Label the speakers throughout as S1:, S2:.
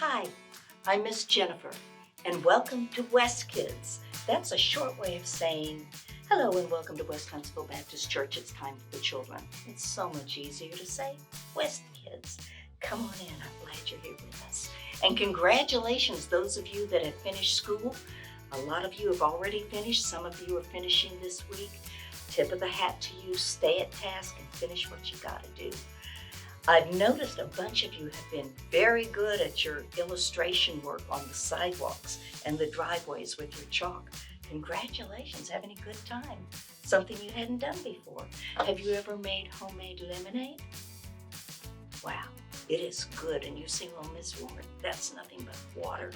S1: Hi, I'm Miss Jennifer, and welcome to WESTKids. That's a short way of saying hello and welcome to West Huntsville Baptist Church. It's time for the children. It's so much easier to say WESTKids. Come on in. I'm glad you're here with us. And congratulations, those of you that have finished school. A lot of you have already finished. Some of you are finishing this week. Tip of the hat to you. Stay at task and finish what you got to do. I've noticed a bunch of you have been very good at your illustration work on the sidewalks and the driveways with your chalk. Congratulations, having a good time. Something you hadn't done before. Have you ever made homemade lemonade? Wow, it is good. And you see, well, Miss Warren, that's nothing but water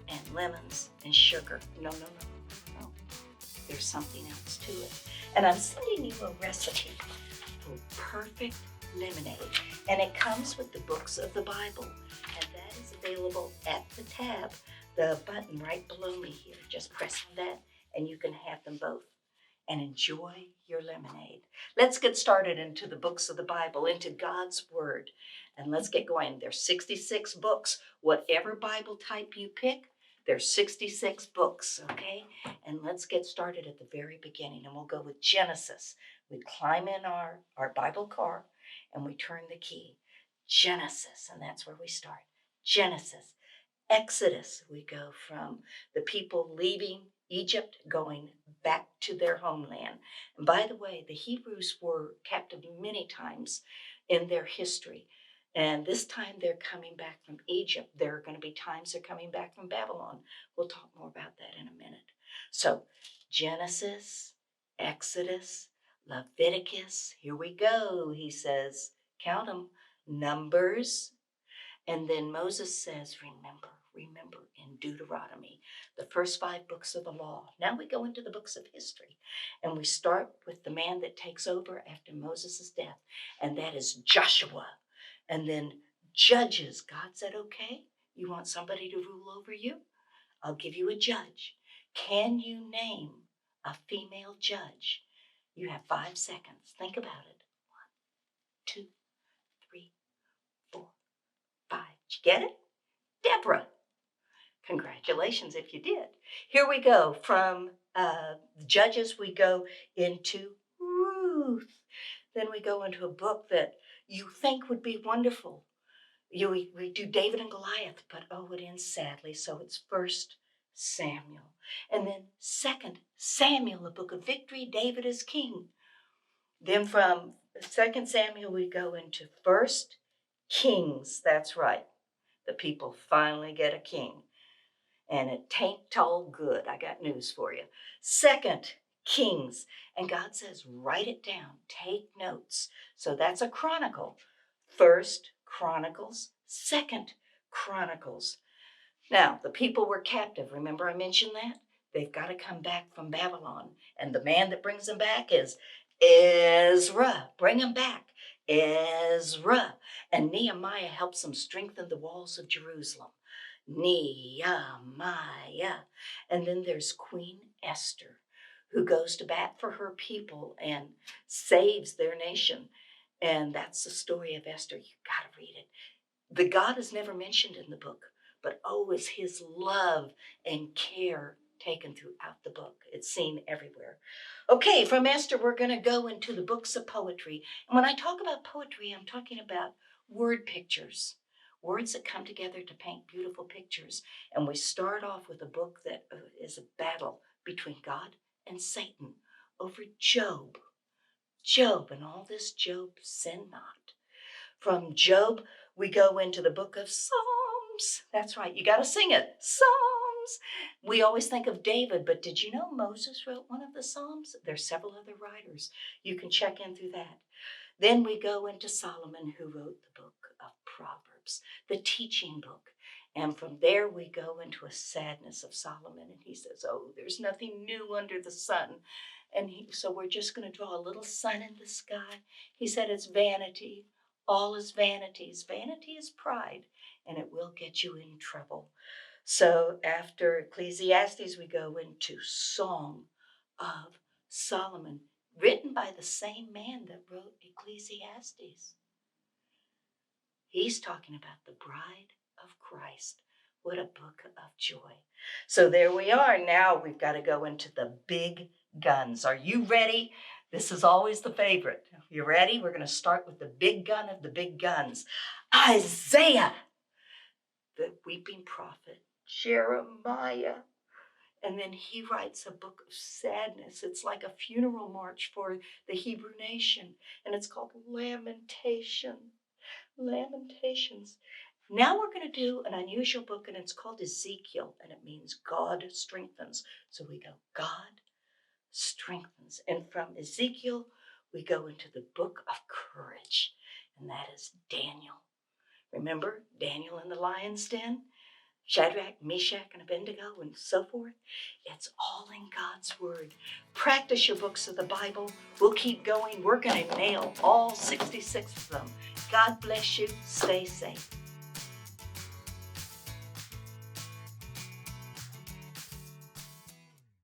S1: and lemons and sugar. No. There's something else to it. And I'm sending you a recipe for perfect lemonade, and it comes with the books of the Bible, and that is available at the tab, the button right below me here. Just press on that and you can have them both and enjoy your lemonade. Let's get started into the books of the Bible, into God's Word, and let's get going. There's 66 books. Whatever Bible type you pick, there's 66 books, okay? And let's get started at the very beginning, and we'll go with Genesis. We climb in our Bible car, and we turn the key. Genesis, and that's where we start. Genesis. Exodus, we go from the people leaving Egypt, going back to their homeland. And by the way, the Hebrews were captive many times in their history. And this time they're coming back from Egypt. There are going to be times they're coming back from Babylon. We'll talk more about that in a minute. So Genesis, Exodus, Leviticus, here we go. He says, count them, Numbers. And then Moses says, remember in Deuteronomy, the first 5 books of the law. Now we go into the books of history, and we start with the man that takes over after Moses' death, and that is Joshua. And then Judges. God said, okay, you want somebody to rule over you? I'll give you a judge. Can you name a female judge? You have 5 seconds. Think about it. 1, 2, 3, 4, 5. Did you get it? Deborah. Congratulations if you did. Here we go. From Judges, we go into Ruth. Then we go into a book that you think would be wonderful. We do David and Goliath, but oh, it ends sadly. So it's First Samuel. And then Second Samuel, a book of victory. David is king. Then from Second Samuel, we go into First Kings. That's right. The people finally get a king. And it tain't all good. I got news for you. Second Kings. And God says, write it down. Take notes. So that's a chronicle. First Chronicles, Second Chronicles. Now, the people were captive. Remember I mentioned that? They've got to come back from Babylon. And the man that brings them back is Ezra. Bring them back. Ezra. And Nehemiah helps them strengthen the walls of Jerusalem. Nehemiah. And then there's Queen Esther, who goes to bat for her people and saves their nation. And that's the story of Esther. You got to read it. The God is never mentioned in the book, but oh, is his love and care taken throughout the book. It's seen everywhere. Okay, from Esther, we're going to go into the books of poetry. And when I talk about poetry, I'm talking about word pictures. Words that come together to paint beautiful pictures. And we start off with a book that is a battle between God and Satan over Job. Job, and all this Job sin not. From Job, we go into the book of Psalms. That's right, you got to sing it. Psalms. We always think of David, but did you know Moses wrote one of the Psalms? There's several other writers. You can check in through that. Then we go into Solomon, who wrote the book of Proverbs, the teaching book. And from there, we go into a sadness of Solomon. And he says, oh, there's nothing new under the sun. And so we're just going to draw a little sun in the sky. He said, it's vanity. All is vanities. Vanity is pride, and it will get you in trouble. So after Ecclesiastes, we go into Song of Solomon, written by the same man that wrote Ecclesiastes. He's talking about the bride of Christ. What a book of joy. So there we are. Now we've got to go into the big guns. Are you ready? This is always the favorite. You ready? We're going to start with the big gun of the big guns. Isaiah, the weeping prophet, Jeremiah. And then he writes a book of sadness. It's like a funeral march for the Hebrew nation. And it's called Lamentation. Lamentations. Now we're going to do an unusual book, and it's called Ezekiel, and it means God strengthens. So we go, God strengthens. And from Ezekiel, we go into the book of courage, and that is Daniel. Remember Daniel in the lion's den? Shadrach, Meshach, and Abednego, and so forth. It's all in God's Word. Practice your books of the Bible. We'll keep going. We're going to nail all 66 of them. God bless you. Stay safe.